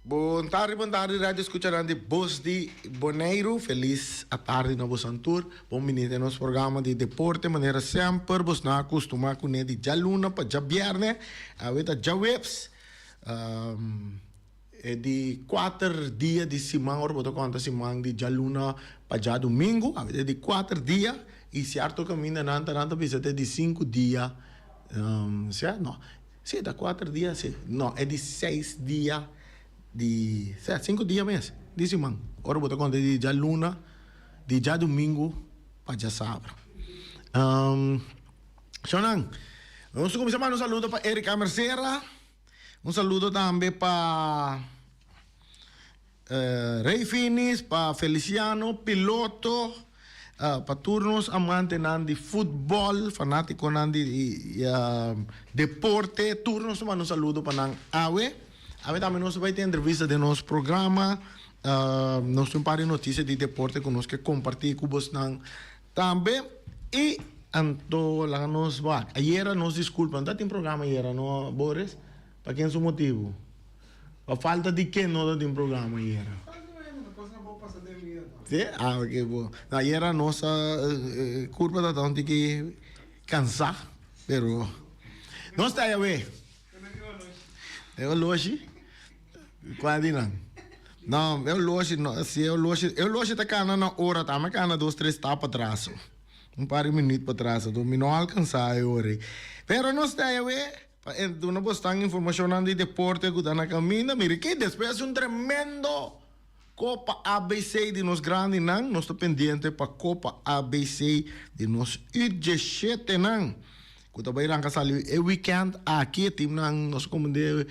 Bom tarde, rádio escutarán de Voz de Bonaire. Feliz a tarde na Voz Antur. Bom menino no nosso programa de deporte, maneira sempre, vos na acostumar com de já luna para já viernes, a veta já webs. É de 4 dias de semana, ora botou conta semana de já luna para já domingo, a veta de 4 dias, e certo caminho nanta visita de 5 dias. Certo? Não. Sim, da 4 dias, sim. Não, é de 6 dias. De 5 dias mesmo, de semana. Ora, botou conta de já luna, de já domingo, para já sábado. Xonan, vamos começar mais um saludo para Erika Mercera, um saludo também para Rei Finis, para Feliciano, piloto, para turnos amantes de futebol, fanático de deporte, turnos, um saludo para Awe. A ver, também nós vamos ter entrevista de nosso programa. Nós temos um par de notícias de deporte que nós queremos compartilhar com vocês também. E, então, lá nós vamos. Ayer nós desculpa, não tem programa ayer, não, Boris? Para quem é o motivo? A falta de quem não tem programa ayer? Sim? Ah, ok, bom. Ayer a nossa culpa da tanto que cansar, pero não está aí a ver. Eu loje, quase não, eu loje, se eu loje tá cana na hora, tá, mas cana 2, 3 tapas para trás, par de minutos para trás, então me não alcançar a hora. Pero não está aí, tu não postan informação de deporte que tá na caminho, mire que depois tremendo Copa ABC de nos grandes não, nós estamos pendentes para Copa ABC de nos U17 não. Quando vai arrancar sali é weekend aqui time nang nós como de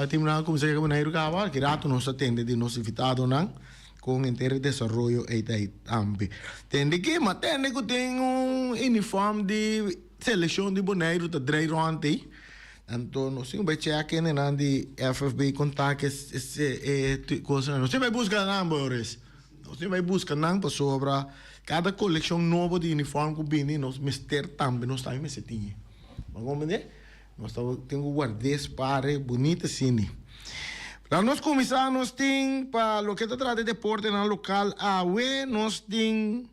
time nang como se chama Nairo Cava que rato nós atende de nós invitado nang com inteiro desenvolvimento aí também tende que mas tende que tem uniforme de seleção de Bonaire da Dreiro ante então nós sim vai checar né nang de FFB contact esse coisa nós vai buscar numbers nós vai buscar nang para sobra cada coleção nova de uniforme que vem, nós mister também, nós estamos mesetinho. Mas como é? Nós temos guardas para bonita cine. Para nós começar, nós temos, para o que está tratando de deporte no local, nós temos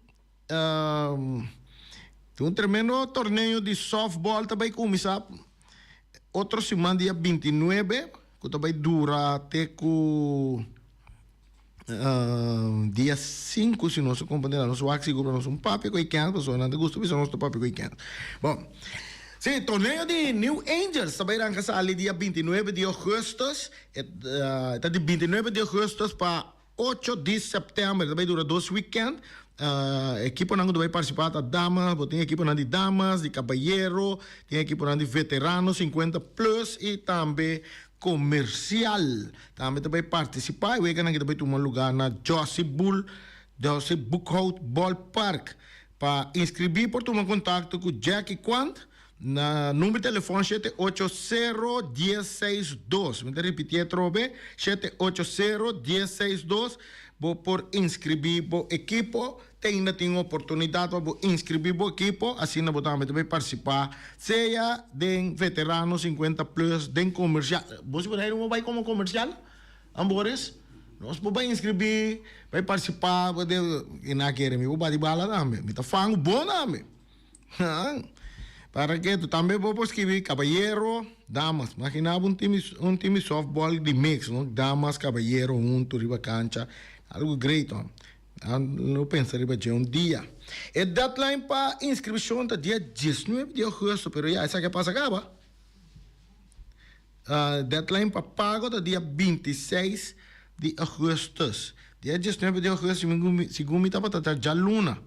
um tremendo torneio de softball, também começar outra semana, dia 29, que também dura até com dia 5, se nós compreendemos, nós vamos segurar nosso papo com weekend, pessoal, não gosto de nosso papo com weekend. Bom, sim, torneio de New Angels, também arranca ali dia 29 de agosto, está de 29 de agosto para 8 de setembro, também dura 2 weekends. Equipe não vai participar da damas, tem equipe de damas, de caballeiro, tem equipe de veteranos 50 plus e também comercial. Também vai participar. Eu quero que também tomar lugar na Josie Bookhout Ballpark. Para inscrever, por tomar contato com Jackie Quant, na número de telefone 780-1062. Vou repetir outra vez, 780-1062. Vou por inscrever o equipo, ainda tem oportunidade para inscrever o equipo, assim não também vai participar, seja de veterano 50 plus, de comercial. Você vai como comercial? Ambores? Nós vamos inscrever, vai participar, e não querem, eu vou bater bala também, me está falando bom também. Para que tu também vou escrever caballeiro, damas. Imaginava um time softball de mix, não? Damas, caballeiro, riba cancha. Algo great, não pensaria que um dia. E deadline para inscrição está dia 19 de agosto, mas já essa que passa acaba. Deadline para pago está dia 26 de agosto. Dia 19 de agosto, segundo me está para já luna.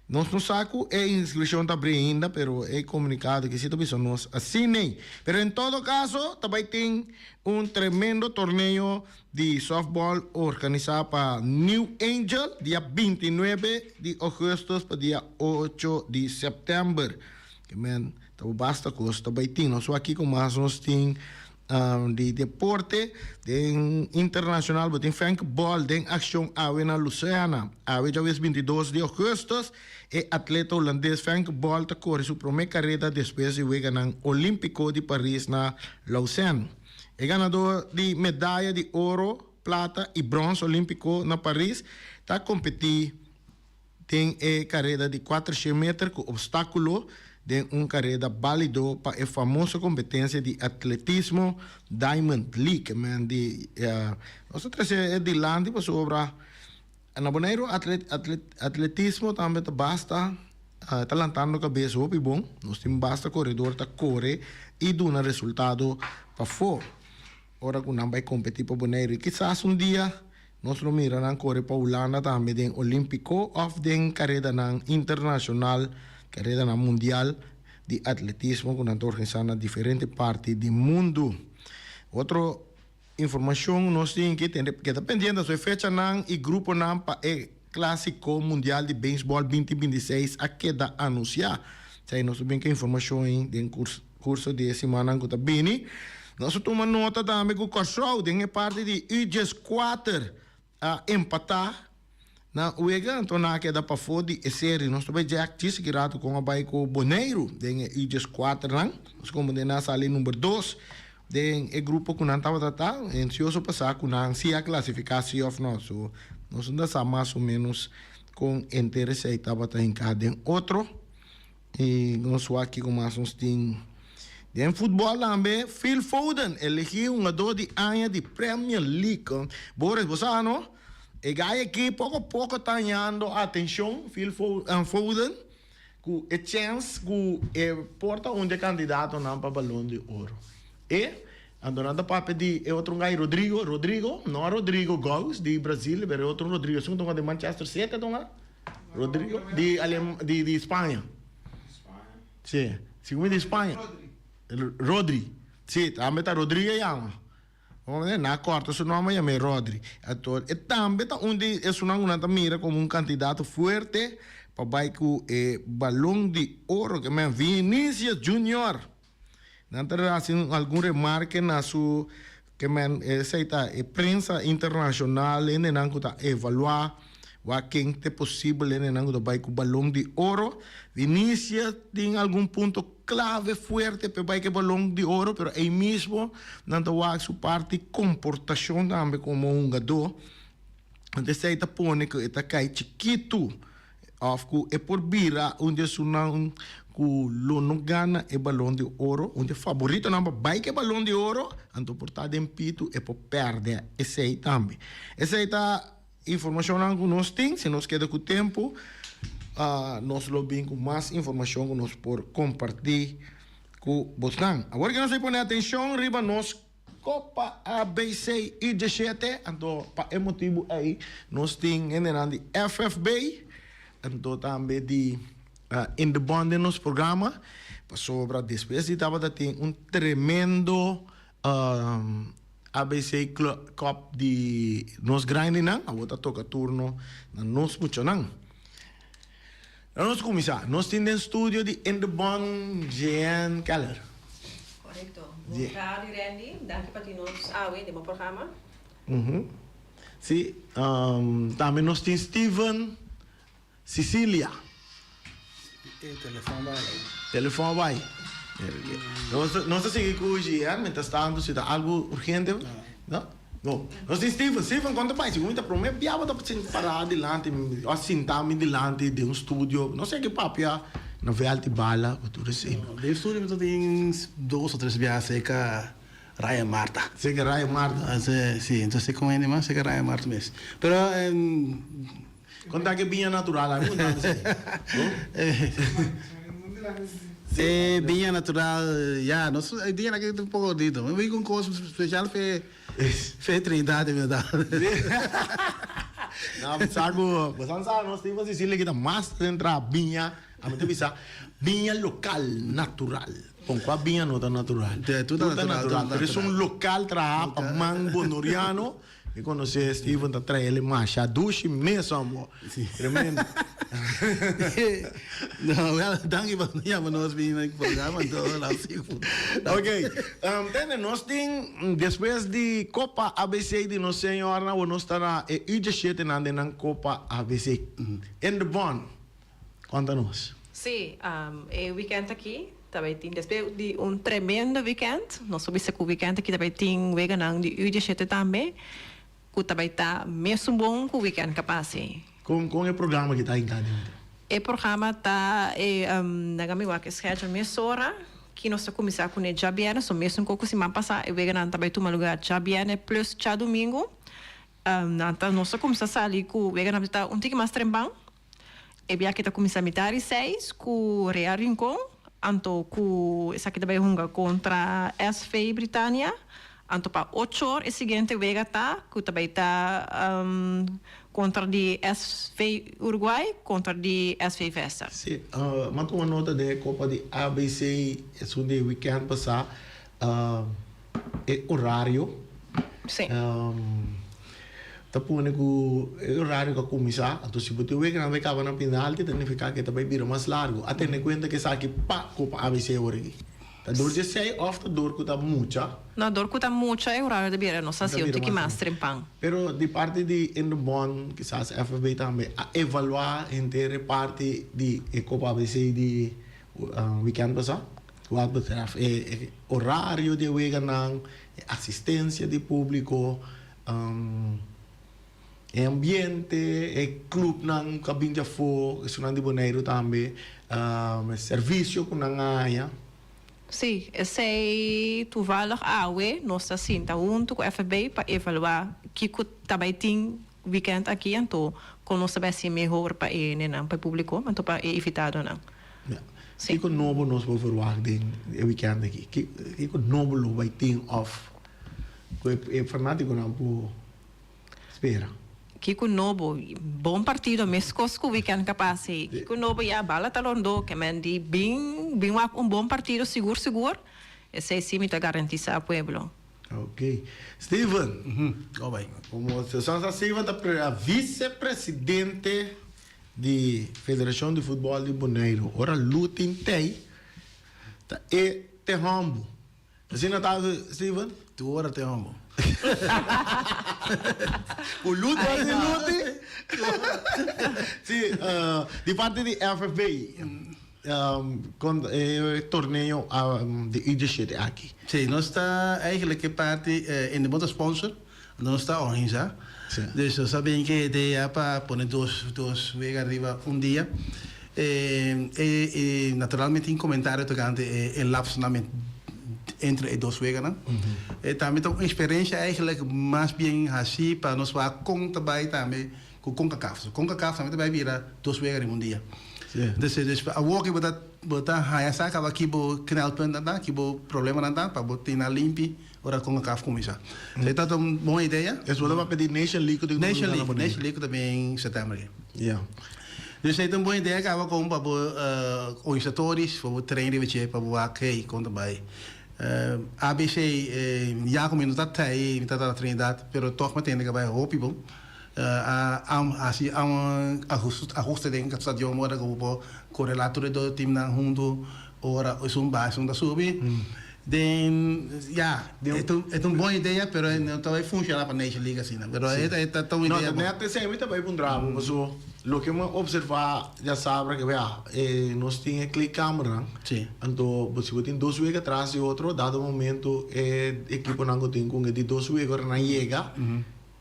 Nós não sabemos a inscrição está ainda, mas é comunicado que se também nós assinem. Mas em todo caso, também tem tremendo torneio de softball organizado para New Angel, dia 29 de agosto para dia 8 de setembro. Então, basta coisa, também tem. Nós aqui com mais nós tem de deporte, de internacional, tem frankball, tem ação AWE na Luciana. AWE já 22 de agosto, e atleta holandês frankball está corre sua primeira carreira depois de ganhar Olímpico de Paris na Lausanne. É ganador de medalha de ouro, prata e bronze olímpico na Paris. Está competindo tem carreira de 400 metros com obstáculo, tem carreira válido para a famosa competência de atletismo Diamond League, man, de nós é de lá tipo sobre na Bonaire atletismo também basta tá lantando cabeça o bom, nós temos basta corredor tá corre e dá um resultado para fora. Ora que não vai competir para Bonaire, quizás um dia nós não miramos correr para Holanda também tem olímpico ou tem carreira internacional, carreira mundial de atletismo que nós organizamos em diferentes partes do mundo. Outra informação nós temos que está pendente da fecha e grupo para o clássico mundial de beisebol 2026 a queda anunciar. Então nós temos que informação em curso de semana que está bem. Nós tomamos nota também que o Corso tem parte de UG4 a empatar na UEGA, então na queda para fora de série. Nós também já disse que rato com a Baico Boneiro, tem UG4 lá, nós como de na sala número 2, tem o grupo que não estava tratando, ansioso passar com a a classificação nosso. Nós andamos mais ou menos com interesse e estava em cada outro, e nós aqui com mais uns tem. Em futebol também, Phil Foden elegeu um jogador de ano de Premier League. Boris Bossano, e a equipe pouco a pouco está ganhando atenção, Phil Foden, com a chance que porta onde é candidato para o Balão de Ouro. E, andando para pedir, é outro gajo, Rodrigo, não Rodrigo Goes, de Brasil, mas é outro Rodrigo, são de Manchester City, Rodrigo, de Espanha. Sim, segundo de Espanha. Rodri, sim, também está Rodrigo Yang. Na corta, seu nome é Rodri. E também está onde é uma mira como candidato forte para o balão de ouro que é Vinícius Júnior. Não terá assim algum remarque na sua que a prensa internacional ainda não está evaluar quem é possível ainda não está o balão de ouro. Vinícius tem algum ponto clave fuerte para o balão de ouro, pero aí mesmo não tem sua parte comportação também como jogador. Então se está põe que está cai chiquito, of é por vira onde sunang ku não ganha o balão de ouro, onde favorito não vai que balão de ouro, então por estar em pito é por perder esse aí também. Essa aí tá informação que nós temos, se nós queda com o tempo. Nós lobbying com mais informação que nós por compartilhar com vocês. Agora que nós vamos pôr atenção, riba nós Copa ABC e 17, então para esse motivo aí nós temos de FFB, então também de in the bond nosso programa, sobre depois de estava tem tremendo ABC Cup de nós grinding, agora toca turno na nós muito não. Vamos começar. Nós temos um estúdio de In The Bond, Jean Keller. Correcto. Boa tarde, Randy. Danke para nos awe de meu programa. Sim. Também nós temos Steven, Cecília. Telefone vai. Nós seguimos com o Jean, mas está se dá algo urgente. Não? No, nós temos Steven, conta mais, muita promessa, piava da para parar delante, assentar-me delante de estúdio, não sei que papia, na velha bala, o tudo assim. De estúdio eu tenho 2 ou 3 viagens com Raya Marta. Sei que Raya Marta? Sim, então sei como é, mas sei que Raya Marta mesmo. Pero conta que bem natural, não dá bem natural, já, nós dia aqui um pouco gordito, mas vem com coisa especial fez 30 de verdade. Não, mas sabe, nós temos que dizer que está mais dentro da vinha, a gente precisa vinha local, natural. Com qual vinha não está natural? Tudo natural. Pero é local para mango noriano. E quando você Steven está trazendo mais a duche mesmo, tremendo. Não, danke para nós vir no programa todo lá. Ok, nós temos depois de Copa ABC de nossa senhora, nós está na UG7 na Copa ABC. In the bond, conta-nos. Sim, weekend aqui, também tem depois de tremendo weekend. Nós sabemos que o weekend aqui também tem veganang de UG7 também. Que também está mesmo bom que o weekend capaz. Com o programa que está em cada O programa está na gamiwa que schedule mesmo hora que nós começar com o Jabiane, so mesmo que se passar e veganang também toma lugar Jabiane plus já domingo. Nós começar ali com o veganang está tique mais trembang. E bia kita começar mitar 6 com Real Rincon, anto com essa aqui também hunga contra SV Britânia, anto para 8 horas e seguinte vega tá, que também tá contra de SV Uruguai, contra de SV Vesta. Sim, mas uma nota da Copa de ABC, esse weekend passado, é horário. Sim. Tapi o horário que começar, então se você vê que não vai acabar na penalti, significa que também vira mais largo. Até nem conta que sabe que pá, Copa ABC hoje. A dor de sei, ofta dor que tá muita. Na dor que tá muita é horário de bira, não sei se eu tenho que mais trempang. Pero de parte de Endobon, que sabe FB também, a evaluar inteira parte de Copa ABC de weekend passado. Wat betreft horário de weganang, assistência de público, ambiente, club ng Cabinda Fo, sunan di Bonaire também, serviço com nangaia. Sim, esse toevallig AWE, nós está sinta junto com o FB para evaluar que também tem weekend aqui, então, com nós saber se melhor para o público, então para evitar não. Sim. Que novo nós vamos verwachten de weekend aqui, que novo lo vai ter off, que fanático não pode espera. Kiko Nobo, bom partido, mesmo que o weekend capaz. Kiko Nobo já bala talondo, que men di bem bom partido, seguro. Esse é sim me garantiza ao pueblo. Ok. Steven, Oh, bem. como você sabe, Steven é a vice-presidente da Federação de Futebol de Bonaire. Ora, luta em tei, e te rambo. Assim não está, Steven? Tu ora te amo. O luto vai ser luto. Sim, de parte de FFB, com o torneio de IG7 aqui. Sim, nós está eigenlijk parte in de motorsponsor, nós está organizar. Dus nós sabemos que a ideia é para pôr dois vezes arriba dia. E naturalmente em comentário tocante o lapso entre duas vezes, né? Também tem uma experiência eigenlijk mais bem assim para nós vai conta bem também com CONCACAF. CONCACAF também vai virar duas vezes em dia. Dus a walk botar haya saca aqui bo knelpunt dan aqui bo problema dan para botar na limpi ora CONCACAF começar. Então é uma boa ideia. Isso vai pedir Nation League do Nation League também em setembro. Yeah. Dus é uma boa ideia que ava com para organizadores, para treinar de para o AK conta bem. ABC ja kom in dat tijd met dat treindaad pero toch meteen que vai hopi bom assim agosto denk dat staat jong worden como correlator do time na junto ora é base da subi then ja é uma boa ideia pero não vai funcionar para Nation League assim pero é tão ideia não até sempre também um drama mas lo que eu observar já sabe que nós tinha clique câmera então se você tem dois vezes atrás e outro dado momento equipe não tem com de dois vezes agora não chega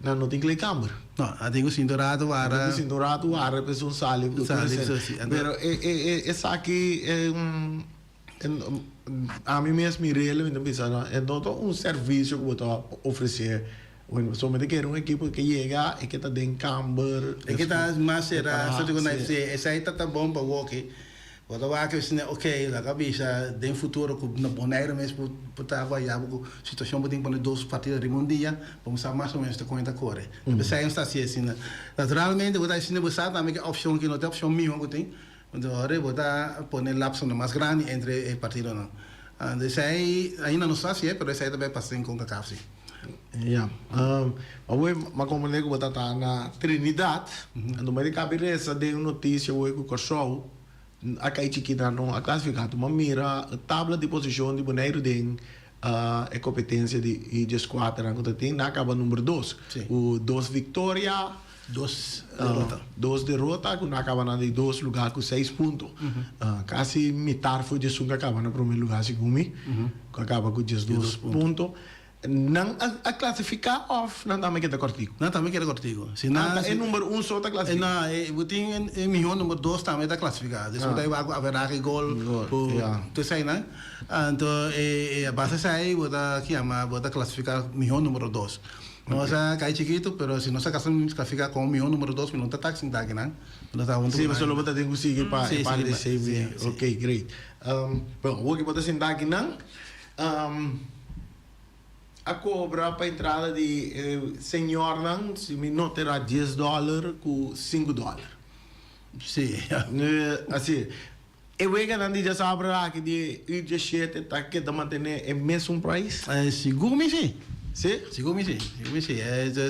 não tem clique câmera não a tenho cinturado ara a pessoa sale pero essa aqui a mim mesmo me realmente pensando é todo serviço que você oferecer. Bueno, somente que era uma equipe que chega e que está dentro camber. E que está mais será, só que quando essa aí está bom para o walk. Quando eu acho que ok, a cabeça tem futuro que na Bonaire mesmo para trabalhar com situação que tem para duas partidas de dia, vamos saber mais ou menos como está corre. Mas aí está assim, naturalmente você está sendo buscado também que opção que não tem opção minha que tem. Então agora você está pondo lapso mais grande entre partidos não. Então aí ainda não está assim, mas aí também passa em CONCACAF. Yeah. Mas como eu vou estar na Trinidad, no meio de cabeça de uma notícia hoje que o show a cai chiquita não a classificado, mas mira a tabela de posição de Bonaire tem a competência de IG4 que tem na acaba número 2. O 2 vitória, 2 derrotas. 2 derrotas, que acaba na de 2 lugares com 6 pontos. Quase metade foi de Sunga acaba no primeiro lugar, segundo mim, que acaba com 2 pontos. Não a classificar off, não também queda cortico. Não, também quero contigo. Se Não, é número 1 só está classificado. Não, eu tenho milhão número 2 também está classificado. Isso daí haverá que gol. Tu sei, né? Então, a base sai, vou classificar milhão número 2. Nós cai chiquito, mas se nós classificar com milhão número 2, não está taxing daqui, né? Sim, mas só você tem que conseguir para descer. Ok, great. Bom, o que você sentar aqui, não? A cobra para a entrada de senhor, não? Se me não terá $10 com $5. Sim. Assim, eu vejo que não já sabe que de U17 está que de manter o mesmo preço. Seguro-me, sim. Sim? Seguro-me, sim.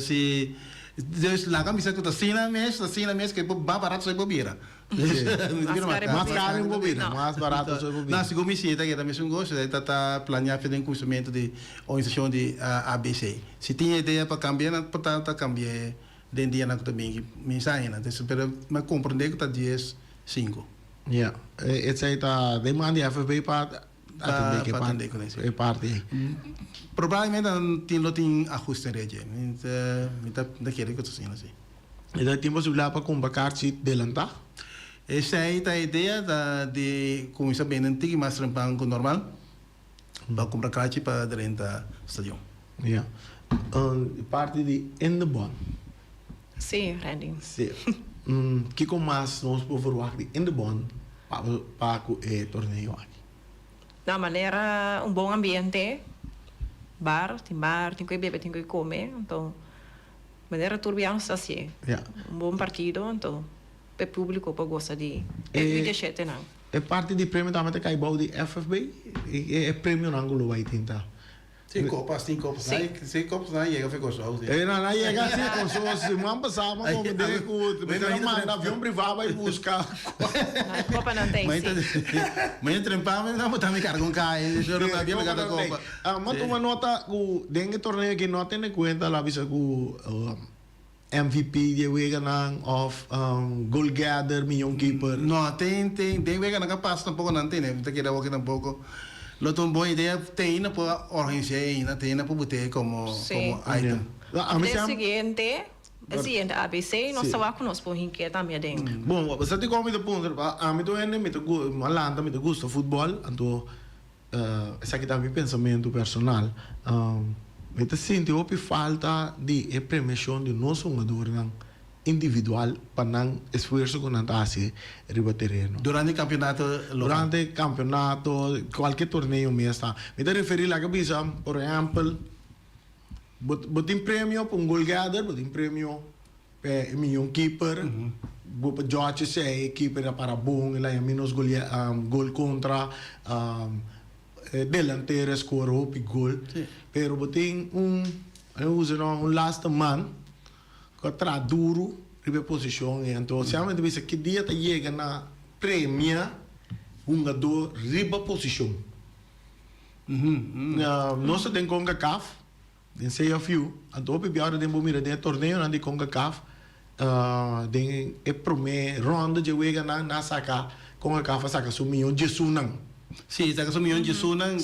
Se Deus lá que me sabe que está assim mesmo que é mais barato só bobira. Mais caro em bobina, mais barato só bobina. Não, segundo me sim, está aqui também um gosto, está planeando fazer um conhecimento de organização de ABC. Se tinha ideia para cambiar, não pode cambiar dentro dia na também mensagem, né? Mas compreender que está 10-5. Yeah, esse aí está demanda FB para atender com isso. É parte. Provavelmente não tem ajuste em rede. Não quero que eu estou assim. Então tem possibilidade para comprar cartas de lantar? Essa é a ideia de começar bem antigo, mas banco normal, para comprar cartas para dentro do estadião. Yeah. Parte de Endebon. Sim, Randy. Sim. Que com mais nós podemos falar de Endebon para o torneio aqui? Da maneira, bom ambiente, tem que beber, tem que comer, então, maneira turbião está assim. Yeah. Bom partido, então, o público para gostar de U17 não. É parte de prêmio também que caiu de FFB, é prêmio não lo vai tentar. 5 copas. 6 copas, não chega, ficou só. Não chega assim, com só se man passar, mas como de que mas manda avião privado vai buscar. A Copa não tem, sim. Mas trempar, mas não botar me carga com cai, eu não sabia pegar a copa. Mas uma nota o dentro do torneio que não tem em conta lá bisa com MVP de Weganang of goal gather, million keeper. Não, tem Weganang que passa tampouco não tem, né? Tem que dar o que tampouco. Lo uma boa ideia tem na para organizar, tem na para botar como item. O seguinte ABC, nós estamos com nós por inquieta também dentro. Bom, você tem como me ponto, a mim também me toca, malanda me gusta futebol, então esse aqui também pensamento personal. Me te sinto que falta de premiação de nosso jogador individual para não esforço que não está assim riba terreno. Durante o campeonato, qualquer torneio mesmo. Me te referir a que bisa, por exemplo, botin prêmio para goal gather, botin prêmio para million keeper, para George sei keeper para bom, ele é menos gol contra, delantero score gol, pero botin eu uso last man contra duro ribe posição então se a gente diz que dia tá chega na premia jogador riba posição nós tem CONCACAF tem CFU então o pior de bomira de torneio na de CONCACAF tem a primeira ronda de chega na saca CONCACAF saca su milhão de sunang sim saca su milhão de sunang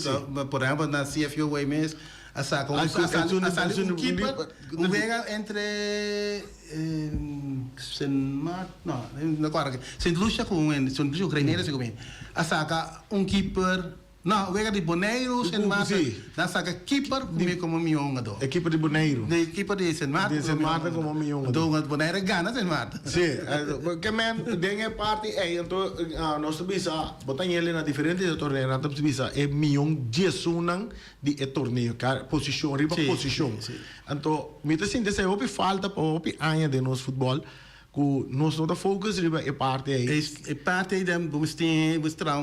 por exemplo na CFU way mês a saca um keeper vega entre não claro Saint Lucia com Saint Lucia ucraniano segundo a saca um keeper não vega de Boneiro Saint Martin na saca keeper como milhão jogador a keeper de Boneiro de keeper de Saint Martin como milhão então Boneiro ganha Saint Martin sim que man dengue parte então nós bisa botar ele na diferente torneio nós bisa é milhão de sunang de torneio posição riba posição então me te sinto se hopi falta hopi anya de nosso futebol que nós não focus riba é parte aí é parte da mostrar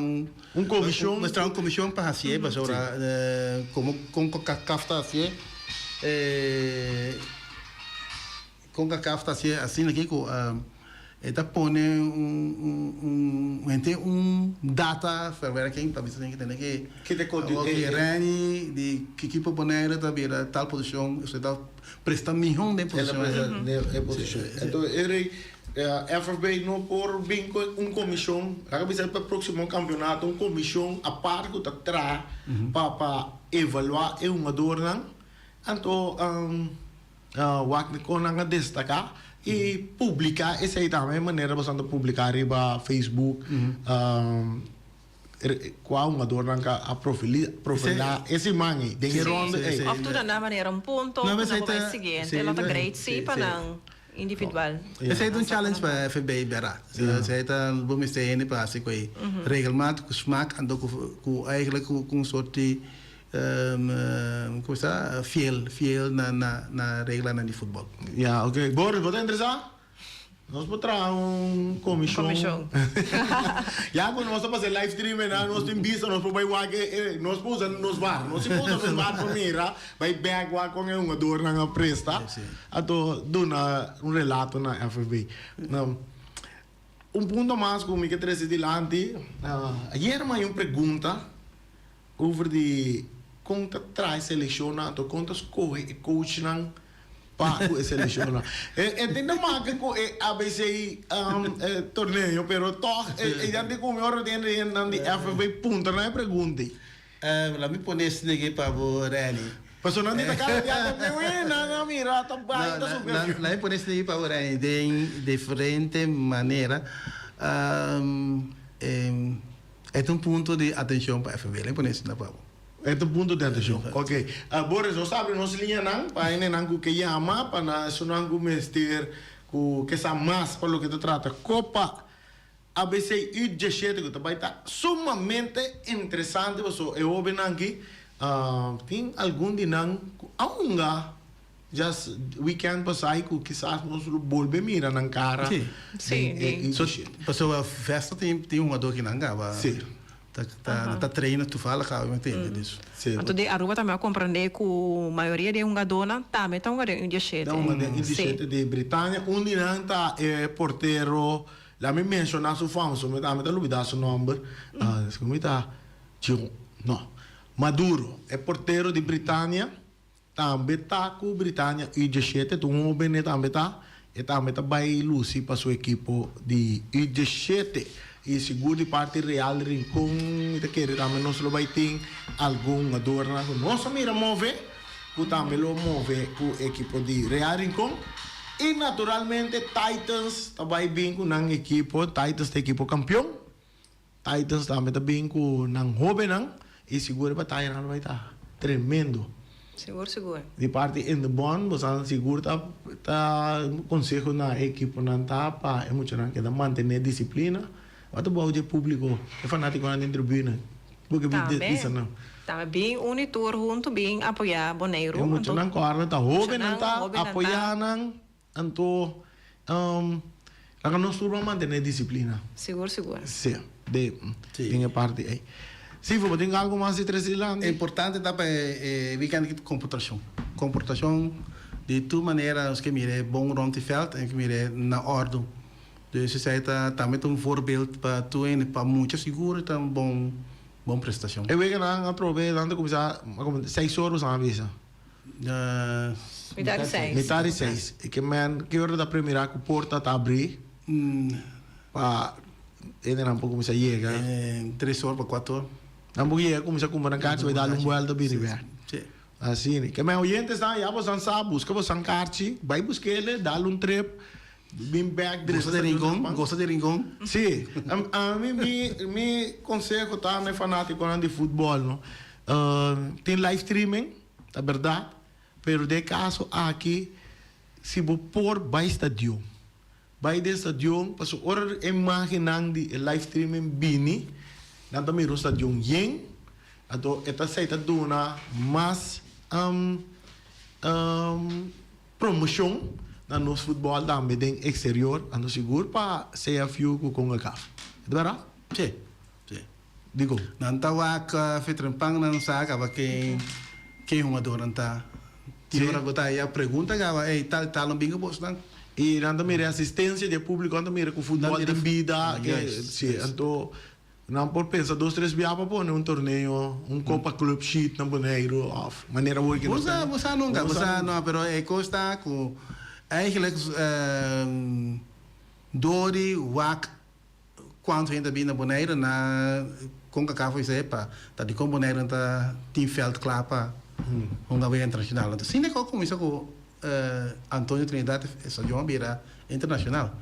comissão para fazer mas ora como cafta assim com a cafta assim aqui com Esta pone un data para quem para você tem Que te conta Rani de que equipe poner também tal posição você dá presta milhão de posição. Então, FFB não por bem comissão, acaba para o próximo campeonato, comissão a par que está para evaluar um jogador não. Então, o que nós destacar e publicar essa aí também maneira bastante publicar em Facebook qual um jogador não a profilar esse mangue de ronda of tudo na maneira ponto não vai seguinte ela tá great sim para não individual. Esse é um challenge para FBI berat. Esse é um bom mistério para se coi regulamat com smaak ando com eigenlijk com sorte como está fiel na regra na de futebol. Ja, oké. Boris, wat interessant? Nós podemos comissão. Já quando nós fazer live stream, nós temos visto, nós podemos nós podemos nos var, nós podemos nos var primeiro, vai back com um jogador na presta, ato dona relato na FFB. Não. Ponto mais como que trouxe adiante, ayer mais uma pergunta over de conta traz selecionado, contas corre coach não para selecionar. Entendo mais que ABC torneio, pero toch ainda como eu tenho na FFB ponto não é pergunta. Lá me pone esse daqui para o Rani. Passou não diga cara dia também não mira tá bem tá super. Lá me pone esse daqui para o Rani de diferente maneira. É um ponto de atenção para a FFB. Lá me pone esse daqui para É um ponto de atenção. Ok. Boris, nós sabemos linha não, para ele não que chama, para nós não mestre que sa mais para o que se trata. Copa ABC U17 que também está sumamente interessante, porque eu ouvi aqui tem algum dia não aunga just weekend passai que quizás nós volve mira na cara. Sim. Passou a festa tem um ador que não gava. Sim. Tá treino, tu fala, cara, eu entendo disso. Então, de Aruba também eu compreender que a maioria de jogadores também estão ganhando U17. Então, uma U17 de Britânia, onde não está porteiro, lá me mencionar seu famoso, me dá olvidar seu nome, como está? Não, Maduro, é porteiro de Britânia, também está com Britânia U17, então um homem também está, e também está vai Lucy para sua equipe de U17. E seguro de parte real rincon ita querer também nós lo vai ter algum jogador na nossa mira move que também lo move com equipe de real rincon e naturalmente Titans também bem com nang equipe Titans da equipe campeão Titans também bem com nang jovem nang e seguro para taia não vai estar tremendo seguro de parte in the bond você seguro tá consejo na equipe não tá para é muito não que da manter disciplina. Wat bouw je público? É fanático na tribuna. Porque isso não. Tá bem unitor junto bem apoiar Boneiro. É muito não corre, tá jovem não tá apoiar não. Então, lá nós vamos manter disciplina. Seguro. Sim. Tem a parte aí. Sim, vou ter algo mais interessante. É importante também weekend comportação. Comportação de toda maneira que mire bom rond het veld en que mire na ordem. Dus ze zei também um voorbeeld para tu en para muitos seguro tá bom prestação. Eu vejo na aprove tanto começar 6 horas na visa. Metade 6. E que hora da primeira que porta tá abrir? Para ele não pode começar chega. 3 horas para 4 horas. Não pode chegar começar com uma carta vai dar vuelta bem ver. Assim, que meus oyentes tá já você sabe, busca você carta, vai buscar ele, dá trip. Bem back gosta de rincón? Sim. A mim, me consejo também fanático de futebol, não? Tem live streaming, é verdade, pero de caso aqui, se vou pôr vai estádio, vai de estádio, passo hora imaginando de live streaming bini, não também o estádio yen, então esta seita dona mais promoção na nosso futebol também tem exterior, ando seguro para CFU com a CAF. É verdade? Sim. Digo. Não tá lá que fez trampang não sabe que um ador não tá E ora botar aí a pergunta gava, ei, tal não bingo boss não. E nanda mira assistência de público, nanda mira com futebol de vida, sim, então não por pensar 2-3 biapa pô, um torneio, Copa Club Sheet na Bonaire, of maneira boa que Você nunca, não, pero é costa com eigenlijk Dori, Wak, quanto ainda bem na Bonaire, na CONCACAF foi sepa, tá de com Bonaire tá team feld klaar para uma vez internacional. Então, sim, é como isso com Antônio Trinidade, essa João Bira internacional.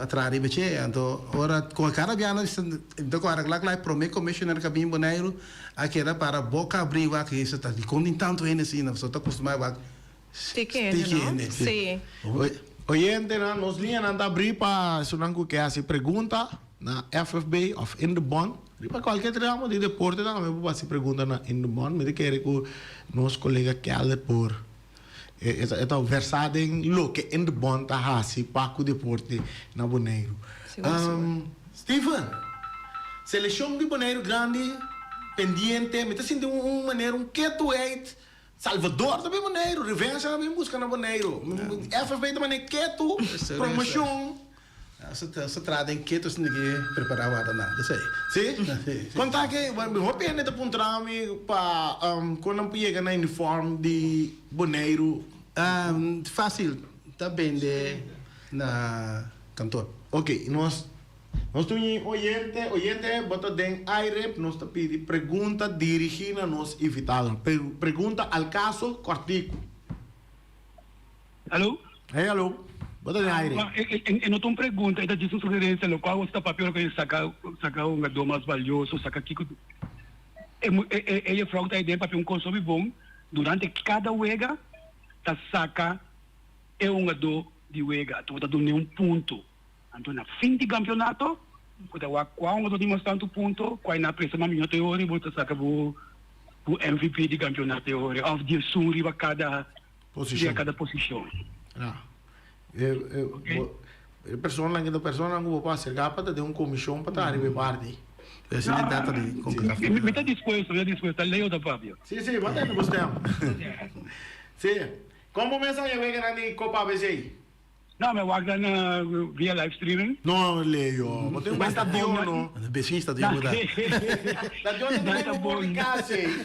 Atrás de BC, então, ora com a cara biana, então agora lá promete commissioner que bem Bonaire, aqui era para boca abrir o que isso tá de com tanto ainda assim, não só tá acostumado a Stickende, sim. Oyente, nos linhas anda abrir para se não quer se pergunta na FFB of in the bond. Para qualquer tramo de deporte, não me pode se pergunta na in the bond, me quer que nos colega Keller por esta versada em lo que in the bond tá assim para o deporte na Bonaire. Stephen, seleção de Bonaire grande, pendiente, me está sentindo maneira que tu é Salvador também Bonaire, Rivença também busca na Bonaire, FFB também quieto, promoção. Se trata em quieto, se ninguém preparar o não, isso aí. Sim? Conta que, eu penso de pontrame para quando chega na uniforme de Bonaire. Fácil, tá bem de na cantor. Ok, nós temos oyente, bota den aire, nós te pedi pergunta dirigida nos invitados. Pergunta al caso cortico. Alô? Hey, alô. Bota den aire. Eu não tenho pergunta, eu disse uma sugerência, no qual está papel que ele sacar um gado mais valioso, sacar Kiko. Ele fraude a ideia para um consumo bom, durante cada wega, tá saca um gado de wega, então tá dando um ponto. Então, na fim de campeonato, quando eu tenho tanto ponto, quando na pressa a minha teoria, vou sacar o MVP de campeonato teoria, ou de suri para cada posição. Persona que não vai ser capaz de ter uma comissão para estar em parte. Essa é data de CONCACAF. Me está disposto, leio da Fábio. Sim, bota no gostamos. Sim. Como mensagem vem na Copa ABC? Não, mas guarda via live streaming. Não, leio. Mas tem um estadião, não? Beijinho estadião mudar. Estadião tem que publicar, sim.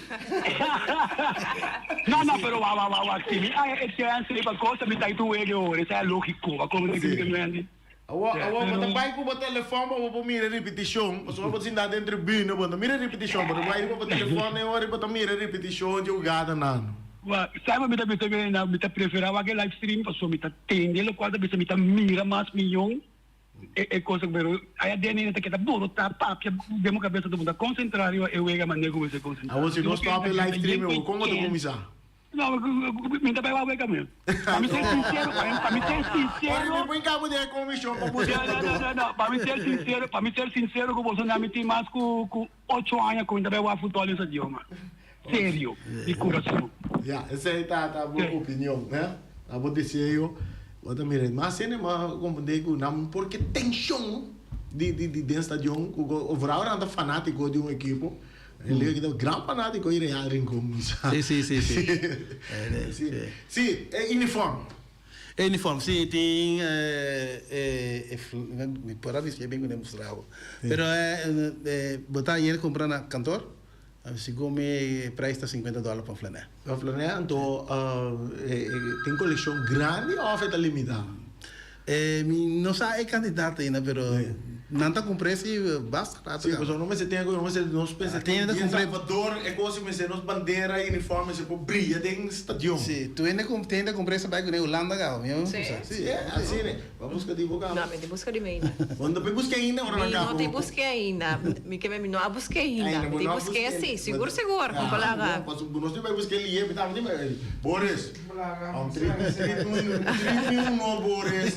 Não, pero assim. Esse é a coisa, me está indo ele hoje. Isso é lógico. Como que me mende? Bota vai com o telefone, vou mirar repetição. Mas eu vou te dar dentro da tribuna, vou mirar repetição. Mas vai com o telefone, eu vou mirar repetição de jogada, não. Sabe, me preferava aquele live stream, porque me entende, o qual me mira mais milhão. É coisa que aí a DNA que tá bolo, tá papia, demo cabeça do mundo concentrar, eu ia maneira como você concentrar. Você não stop live stream, como tu começar? Não, me dá para o caminho. Para me ser sincero, Olha, me põe cabo de comissão para buscar. Não, para me ser sincero, com você não me tem mais com 8 anos com ainda o futebol nesse idioma. Sério, de coração. Essa aí tá a boa opinião, né? A boa desejo. Outra mira, mas se não como digo, não porque tensão de estadião, o Vrau anda fanático de uma equipe. Ele é um grande fanático de Real Rincón. Sim. Sim, é uniforme. É uniforme, sim, tem... Para dizer bem que não mostrava. Mas, botar ele comprar na cantor, se come preço $50 para flané. Para flané, então, tem coleção grande ou é limitada? Não sei candidato ainda, mas não está com preço basta. Sim, mas não se tem nós pensa tem ainda com Salvador é coisa mas nós bandeira uniforme se por brilha tem estadião. Sim, tu ainda com preço vai com Holanda gal, meu? Sim, assim, né? Vamos buscar de boca. Não, mas busca de meio. Quando eu busquei ainda, ora na capa. Não te busquei ainda. Me que me não busquei ainda. Te busquei assim, seguro, com colega. Mas nós não vai buscar ali, me tava nem Boris. Um 30 no Boris.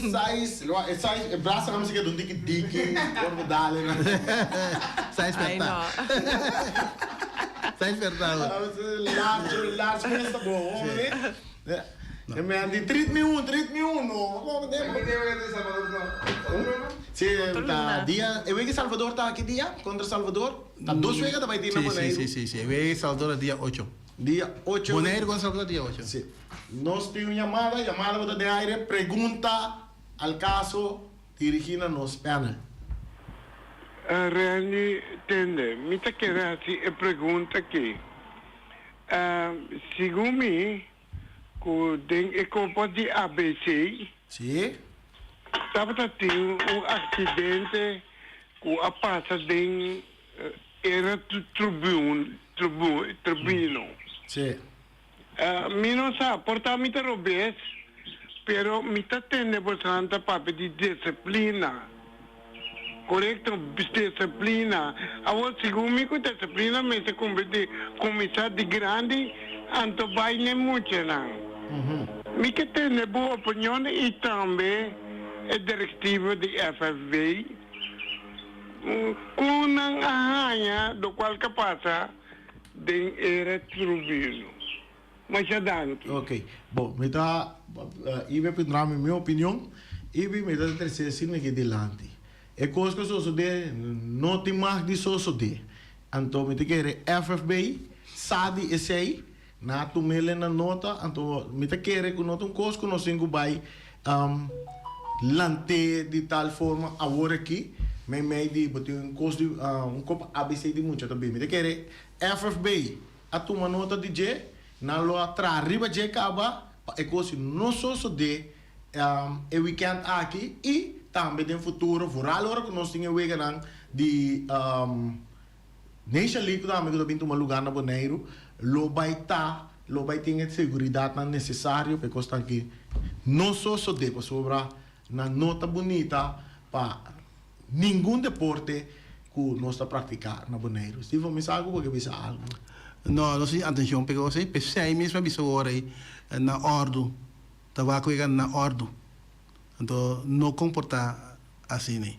Size braça vamos que dundi que dique, por medalha. Sai espertar. Sai espertar. Large mesmo bom, né? Eu me andi 30.000, não. Como demo? Sim, tá dia. Eu vejo que Salvador tá aqui dia contra Salvador. Tá 2 vezes vai ter na Bonaire. Sim. Eu vejo Salvador dia 8. Dia 8. Bonaire con sábado día 8. Sí. Nos tiene llamada de aire, pregunta al caso dirigida a nos panel. Rani tende, mi ta queda así pergunta aqui. Segundo me, com a culpa de ABC, Sí. estava tendo acidente com a passa de era tribunal. Sí. Mi non sa, porta mi ta robes, pero mi ta tende bastante papel de disciplina. Correcto, disciplina. Agora, segundo me, com disciplina, me se converte começar de grande, anto vai nem muito, não. Me que tem boa opinião e também a diretiva de FFV, com a arranha do qual que passa de era trubino. Mas já dante. Ok. Bom, me dá. Ibe para minha opinião. Ibe me dá terceira cena aqui delante. É coisa que eu sou de. Não tem mais de sou de. Então, me te quer FFB, SADI, esse aí. Na tu mele na nota. Então, me te quer que nota coisa que nós temos vai. Lante de tal forma agora aqui. Me de botar coisa de copo ABC de muito também. Me te quer FFB. A tu uma nota de J. Na lo atrás arriba J acaba. É coisa não só de. E weekend aqui e também no futuro, por agora que nós temos de Nation League também que também um lugar na Bonaire, lo vai ter segurança necessária para que aqui não só de para sobrar na nota bonita para nenhum deporte que nós está praticar na Bonaire. Se vamos algo porque bisa algo. No, não sei, atenção, porque você pensei mesmo a bisa agora na ordem, estava com na ordem. Então, não comporta assim, né?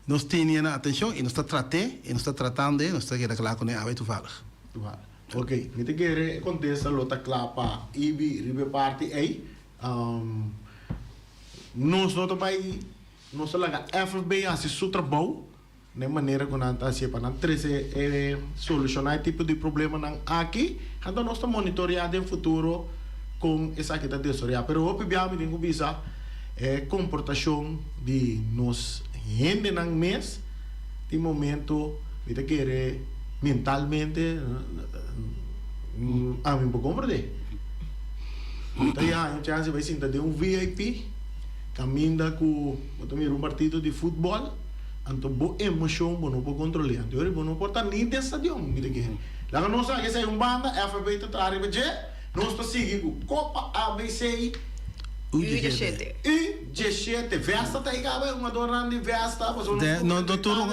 Nós temos atenção e nós está tratando, nós está querendo falar com ele, vai tu fala. Ok, me te quer contesta lota clapa ibi ribe parte aí. Nós não vai nós laga FFB assim seu trabalho, de maneira que nós assim para não trazer solucionar tipo de problema não aqui, então nós está monitoreando no futuro com essa que está desorientada. Pero obviamente tenho visa comportação de nós gente nang mês de momento me quer mentalmente a mim pouco compreender então já chance vai sentar de VIP caminha com um partido de futebol então boa emoção bom não pode controlar então ele não pode estar nem dentro do estadium me quer lá não sabe que sai banda FB está arriba je nós está seguindo Copa ABC U17. U17, Vesta está chegando, uma dona de Vesta, mas não turno,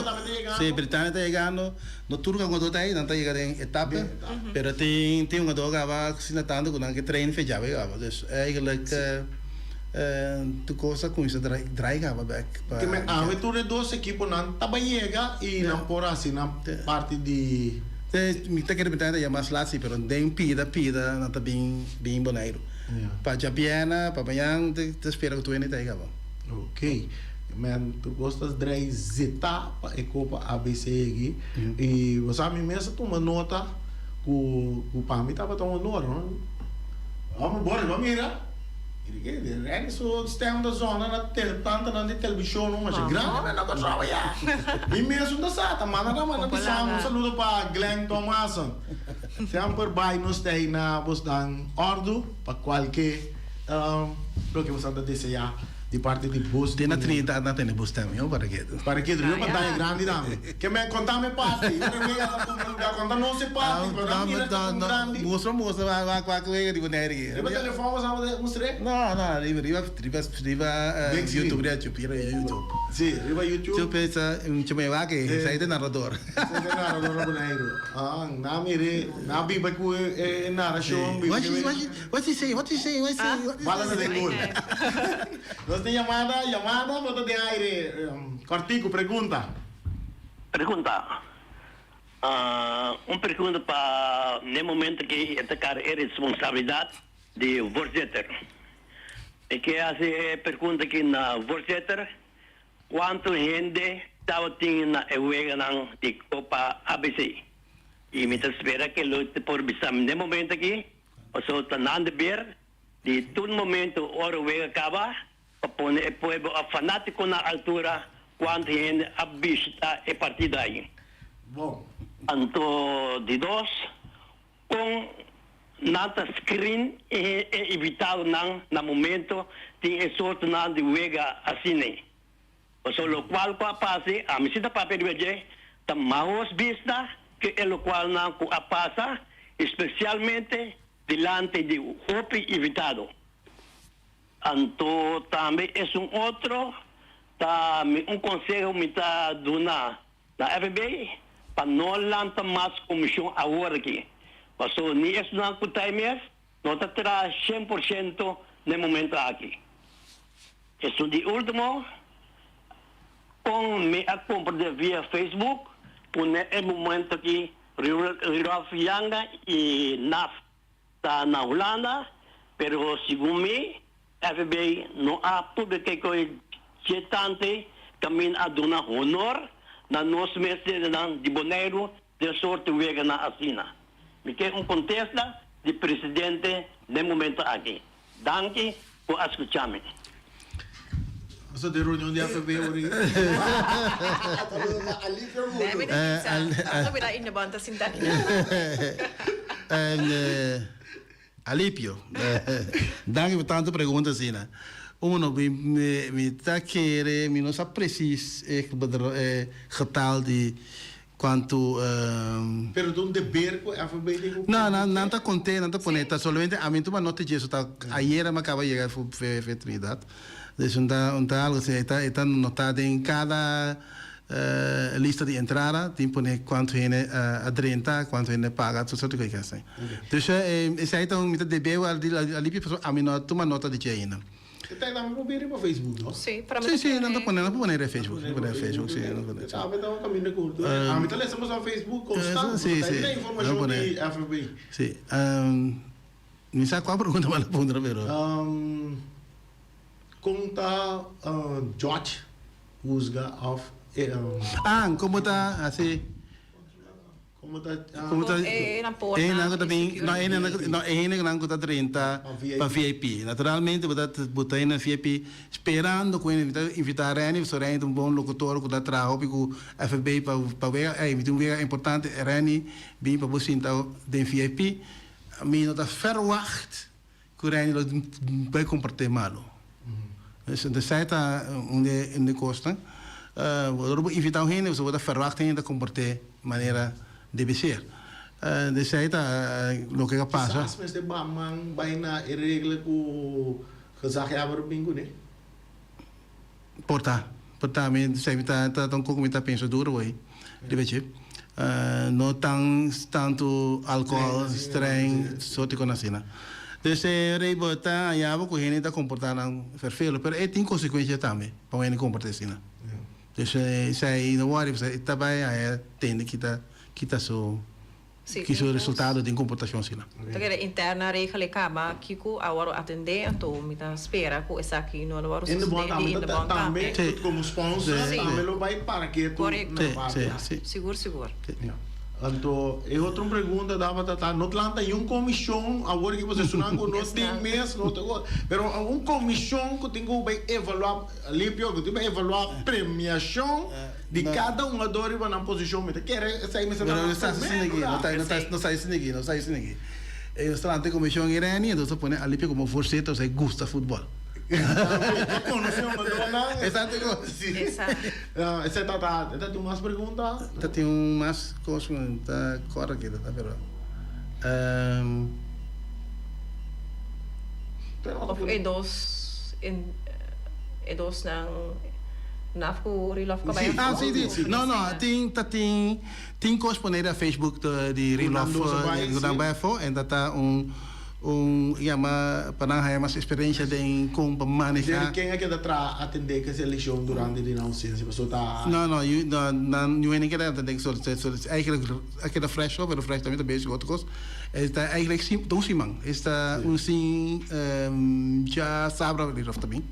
se Britânia está chegando, no turno que está aí, não está chegando em etapa, mas tem uma dona que vai se natando com que treino fechado, então é eigenlijk tu coisa com isso draiga back. Que me aventura dos equipos não tá chega e não por assim na parte de me está querendo Britânia é mais lácio, mas tem pida não está bem boneiro. Para Japiana, para Bayang, te espera que tu ainda tenha. Ok. Man, tu gostas de zeta para a Copa ABC aqui. E você me mesmo toma nota que o Pami estava tomando nota, não? Vamos embora, vamos ir, né? É isso, sistema da zona, na tanta na televisão, não é grande, mas não pode trabalhar. E mesmo da sata, manda um saludo para Glenn Thomason. Sempre vai nos ter na bostan ordo para qualquer lo que você está desejar de parte de bus. Tem na Trinidade não tem bus também, para que? Para que eu para grande dame. Que me contar me parte, eu contar não se parte, não mostra vai qualquer tipo de Riba telefone você vai mostrar? Não, riba YouTube já YouTube. Sim, riba YouTube. Eu pensa chama eu que sai de narrador. Sai de narrador boneiro. Na mire, na biba ku narração. What you say? Fala na língua. Nós tem chamada, botou de aire. Cortico, pergunta. Uma pergunta para no momento que atacar a responsabilidade de voorzitter. E que essa pergunta aqui na voorzitter, quanto gente estava tendo na evega de Copa ABC? Y me espera que lo por visar de momento aquí, o sea, tan de ver, de todo momento, hora vega acaba, para poner el pueblo a fanático na altura, quando gente a visitar el partido ahí. Bom. Anto de dos, com nada screen é evitado na momento tem sorte na de vega assim. O solo qual passa a me cita papel de tá mais vista que é o qual não passa, especialmente delante de hope evitado. Anto também é outro tá conselho me tá dando na FBI para não lançar mais comissão agora aqui. Paso ni es na kutaimes, no te trae 100% de momento aquí. Eso de último, con mi compra de vía Facebook, pone el momento aquí, Riraf Yanga y NAF está en Holanda, pero según mí, FBI no ha publicado que tanto también a donar honor na nos meses de boneiro de sorte vega na asina. Me quer contesta de presidente de momento aqui. Danke por escutar-me. Essa de reunião de AFB hoje. Deve ter que virar in banda sintania. Alipio. Danke por tanta pergunta assim, né? Me tá querer, me não sabe preciso getal de quanto Pero de um dever com a AFB. não está contente, não está bonita, solamente a mim tu não te diz, tá ayer me acaba de chegar foi Trinidad. Então tá algo assim, está notado em cada lista de entrada, tem poner quanto é a 30, quanto é paga, tudo certo que é assim. Então esse aí então me tá debeu ali a mim não toma nota de ainda. Está dando para ver no Facebook, não? Sim, para Sim, sim, não está ponendo no Facebook, no Facebook, sim, não pode. Ah, mas dá caminho curto. A mim também estamos no Facebook constante. Sim, sim. Tem informação de AFB. Sim. Me sabe qual pergunta mais responder, pero? Conta George Usga of Como está assim? como tá na porta. Não também, não está 30 para VIP. Naturalmente, botar na VIP esperando que ele invitar Reni, se Reni um bom locutor que dá trabalho para FB para ver, um ver importante Reni bem para você então de VIP. A mim não está verwacht que Reni vai comportar malo. Dus de site in de kosten. We inviteren hen, we worden verwacht hen de comporter maneira deve ser. De site lo que passa. As mas de bamang baina regra ku gezagjaber bingo ne. Porta me sei tá tão como tá pensa duro aí. Deve ser. Não tanto álcool, estranho, só te conhecina. Dus rei bota a vou correr está comportando vervelho, pero tem consequência também para ele comportar assim. Dus sai no worry, está bem aí tem que tá só que o resultado de comportação assim. Então que interna regra acaba que ku agora atender então me tá espera ku essa aqui no agora in de bond também como sponsor também lo vai para que tu seguro. Então, é outra pergunta dava tá no Atlanta e comissão agora que você sonando não tem mês não tem pero comissão que tem que vai evaluar limpio que tem que evaluar premiação de cada ador vai na posição mas quer sair mas não está assim aqui o Atlanta comissão irani então põe a limpio como forceta você gosta futebol. Exato. Essa tá tem mais pergunta? Tem mais coisas tá corre aqui tá pero of dos nafku rilof ka ba? Sim. Não, tem coisas poner a Facebook de rilof do Baifo e tá para mais experiência de como manejar. Quem é que dá atender que essa eleição durante a ausência? Não, eu nem quero atender que só aquela fresh pero fresh também bem outras coisas. Está eigenlijk sim, tão simang. Está sim já sabe ali também.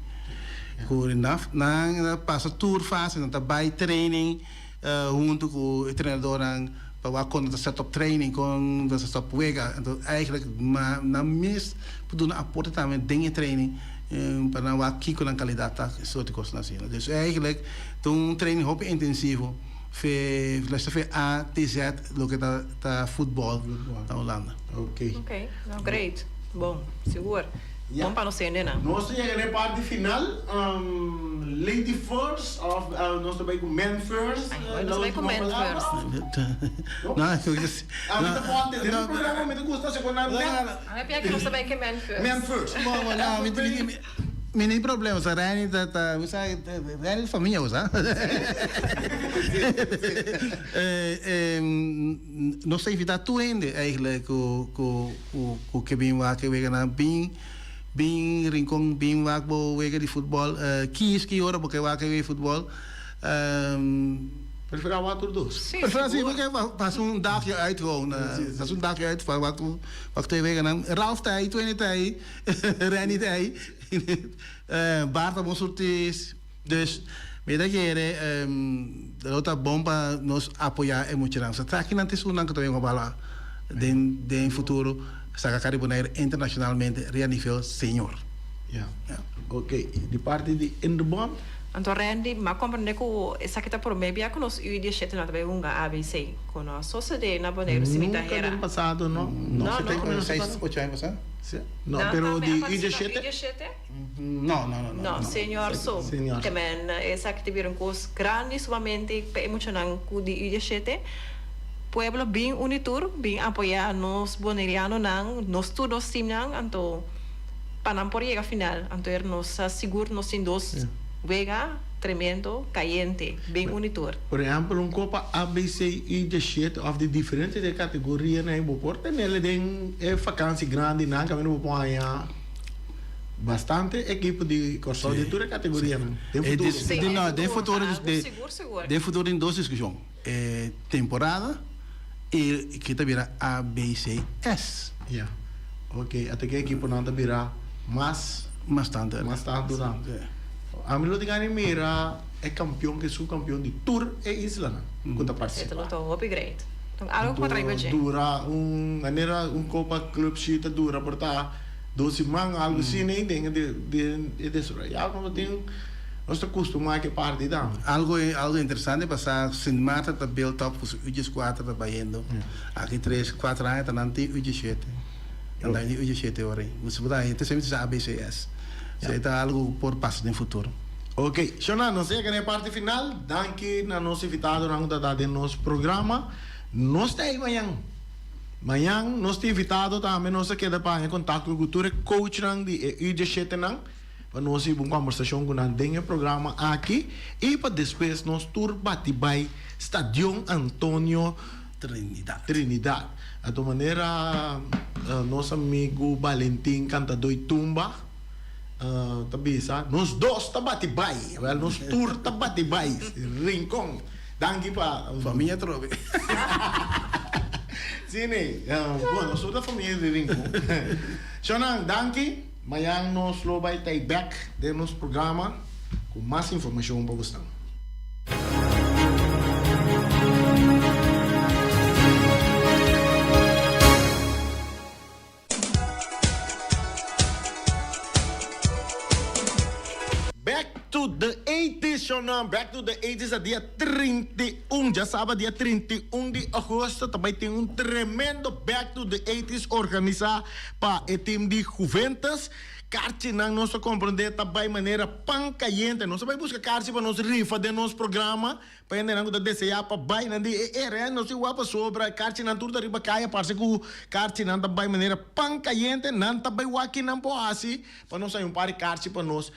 Por enough, na passa tour fase, na vai training junto com o treinador para waar kon het set op training, kon dat set op wega. En toen eigenlijk, maar na mis, we doen een apporte met dingen training. Para waar kiko dan kwaliteit zo te kosten zien. Dus eigenlijk, toen training op intensief. Veel A, T, Z, lo que ta voetbal na Holanda. Ok. Ok, no, great. Bom, seguro. Ja. Bom para nós ser, né? Nós chegamos na parte final. Lady first, of nós também com men first. Ai, nós também com men first. Nou, ik wil dus. Muito bom, tem um programa muito gostoso, você quando Ah, é que nós também que men first. men first. Maar nou, geen probleem. Ze rijden dat, we zeggen, rijden familie was, hè? Nog steeds dat toeende eigenlijk, hoe ik ben wakker, we gaan bin rincon bin wakbo wege die voetbal kies horen porque wakker weer voetbal. Preferar wat dos. Sim, Preferentie, seguro. we pas een dagje uit gewoon. Dat is een dagje uit van wat 2 weken dan. Ralf Tij, 20 Tij, Renny Tij, Bart op ons is. Dus, met dat jere, de Lota Bomba nos apoia en moet je dan. Ze trekken naar het is ondanks dat we gaan bala. Den futuro, saca caribonaire internacionalmente, real nivel senior. Ja. Oké, die parte die in de bom. Então, Randy, mas compreende que essa que tá por meio, que nós o dia chete na também ABC, com a sociedade na boneira cimita Nunca era. no passado, não. Não, Você tem não. como 6, 8 anos, hein? Não, pero também de dia ID7. chete? Não. Senhor, so. Senhor. Também essa que tiveram coisas grandes, somente emocionante com de ID chete. Pueblo bem unitur, bem apoiar nos bonerianos nang, nos todos tim nang, então para não por chegar final, então nos seguro nos em dos vega tremendo, caliente, bem unitur. Por exemplo, Copa ABC ID7 of de diferentes de categorias na Iboporte, nele tem vakantie grande na caminho do Poia. Bastante equipe de corso de toda categoria, né? Tem futuro, Seguro. tem futuro em 2 discussões. Temporada e que também ABCS. Ja. Ok, até que a equipe não virá mais tanto. durante. A mim, o que mira é campeão que subcampeão de Tour e Isla, né? Quando participa. Então, estou upgrade. Então, algo para trazer gente. Dura maneira Copa Club Sheet dura por tá 12 man algo assim nem tem de já como tem nós está acostumado que parte da Algo interessante passar sem mata tá build up os UG4 trabalhando. Aqui 3, 4 anos tá nanti UG7. Andar de UG7 ora. Você botar aí, tem sempre ABCS. Isso tá algo por passo no futuro. Ok, Shona, não sei que na parte final, danke na nosso invitado na da de nosso programa. Nós está aí amanhã. Amanhã nós temos invitado também nós queda para em contato com o cultura coach nang de UG7 nang. Para nós ir uma conversação com nang dentro programa aqui e para depois nós tour bate-vai Estádio Antônio Trinidad. A tua maneira nosso amigo Valentim cantador tumba. Tabisa, nós dois tá bate-vai, nós tour tá bate-vai, rincon. Danke para Família Trove. Sim, bom, nós somos da família de Rincon. Shonan, danke. Amanhã nós vai estar back de nosso programa com mais informação para vocês. Back to the 80s, Shonan. Back to the 80s, a dia 31. Já sabe, dia 31 de agosto também tem tremendo Back to the 80s organizado para o time de Juventus. Carte não nós compreender também maneira pancaiente. Nós vai buscar carte para nós rifa de nosso programa. Para ainda não da DCA para vai não de nós se guapa sobre carte não tudo riba caia para que carte não também maneira pancaiente não também o aqui não pode assim para nós sair par carte para nós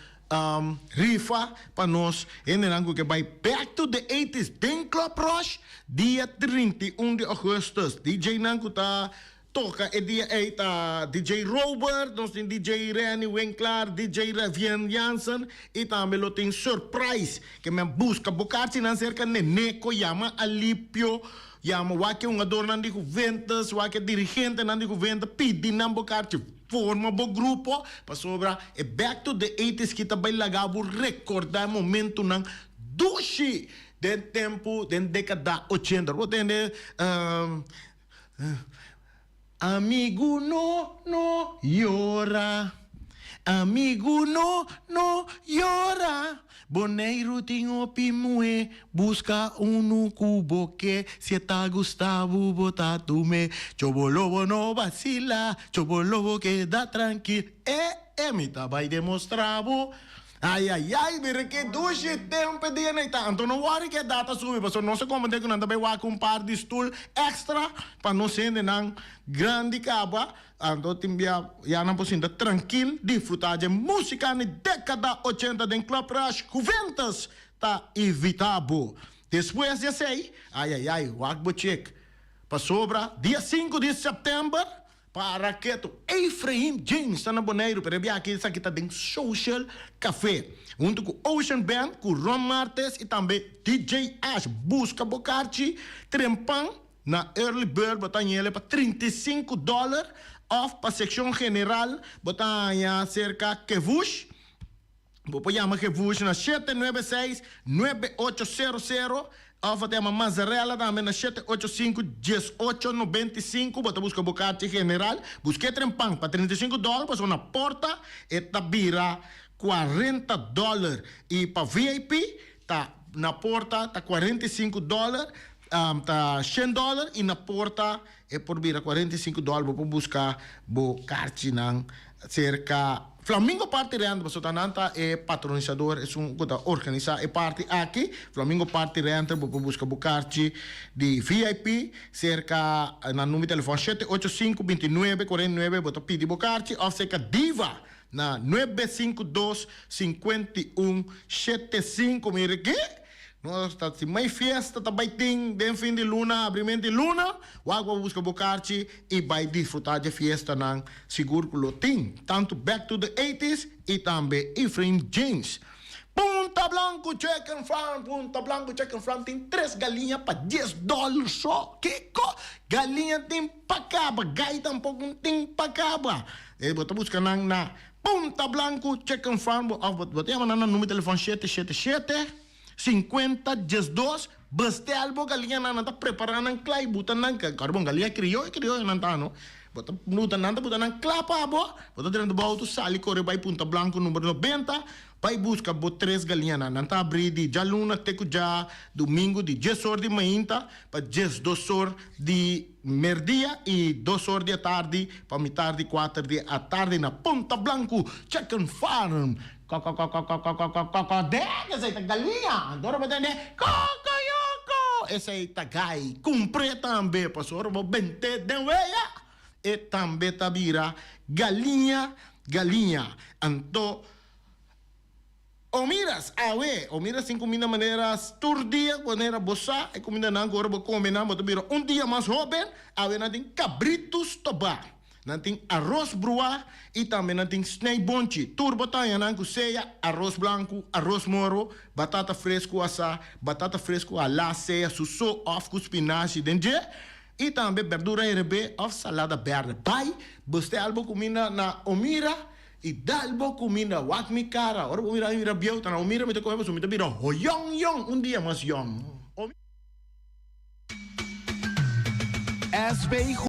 rifa para nós ainda não que vai Back to the 80s Den Club Rush dia 31 de agosto. DJ Nango tá toca e dia 8 DJ Robert, nós tem DJ Renny Winkler, DJ Ravian Jansen e também lo tem surprise que me busca bocarci na cerca Neneco Yama Alipio Yama wake um adorno de Juventus, wake dirigente de Juventus, pedi não bocarci forma bo grupo para sobra e Back to the 80s kita bay lagabo recordar momento ng Dushi den tempo, den década 80. Vou entender. Amigo no llora. Amigo no llora. Boneiro tem opimue. Busca no cubo que se tá Gustavo botatume. Chobolobo no vacila. Chobolobo queda tranquilo. Me tá vai demonstrar. Ai, mire que duche tempo de neita. Então não worry que a data sube, mas não se como que não também vai com um par de stool extra para não ser nem grande caba. Então timbia já não possível tranquilo disfrutar de música na década 80 de Club Rush Juventus tá evitável. Depois de sei, wak check. Para sobra dia 5 de setembro. Para que tu Efraim James está na Boneiro, pero aqui está dentro Social Café. Junto com Ocean Band, com Ron Martes e também DJ Ash. Busca Bocarchi, trempang na Early Bird, botanha ele para $35. Off para secção general, botanha cerca que vush. Vou chamar que vush na 796-9800. Off tema Mazzarella também na 785-1895. Bota busca Bocati General. Busquei trempang para $35. Passou na porta. Eta bira $40. E para VIP, tá na porta, tá $45. Tá $100. E na porta, é por bira $45. Vou buscar Bocati nang cerca. Flamingo Party Rent, você é patronizador, é organiza parte aqui. Flamingo Party Rent, você busca Bucarchi de VIP, cerca na número de telefone 785-2949, você pede Bucarchi, ou cerca Diva, na 952-5175, mire que? Nós está se mais festa, tá baiting, den fim de luna, abrimento de luna, o água busca Bocarchi e vai desfrutar de festa nang seguro que lo tem, tanto Back to the 80s e também Efraim James. Punta Blanco Chicken Farm, Punta Blanco Chicken Farm tem 3 galinhas para $10 só. Que galinha tem para caba, gaita um pouco tem para caba. E você busca na Punta Blanco Chicken Farm, você chama no número de telefone 777-50-12, baste algo galinha na tá preparando ang clay butan nang carbon galinha criou nanta no bota butan nang clapa abo bota dentro do auto sali corre vai Punta Blanco número 90 vai busca bo 3 galinha na nanta abrir de jaluna teco já domingo de 10 horas de manhã para 2 horas de merdia e 2 horas de tarde para metade de 4 de a tarde na Punta Blanco Chicken Farm. Dega essa galinha, adoro bater cocoyoco. Essa aí tá gai, cumpre também, pastor, vou bente de veia. E também tá vira galinha. Então, o miras sem comida maneiras turdia, maneira bossa, e comida não agora vou comer não, vou vira dia mais jovem, awe não tem cabritos tobar. Não tem arroz brua e também não tem snake bonchi. Turbo tanha não ceia, arroz branco, arroz moro, batata fresco assa, batata fresco a la ceia, susso off com espinafre dentro. E também verdura RB off salada verde. Pai, você algo comida na Omira e dá algo comida wak mi cara. Ora Omira biau, tá na Omira me te comer, me te vira hoyong, dia mais yong. SB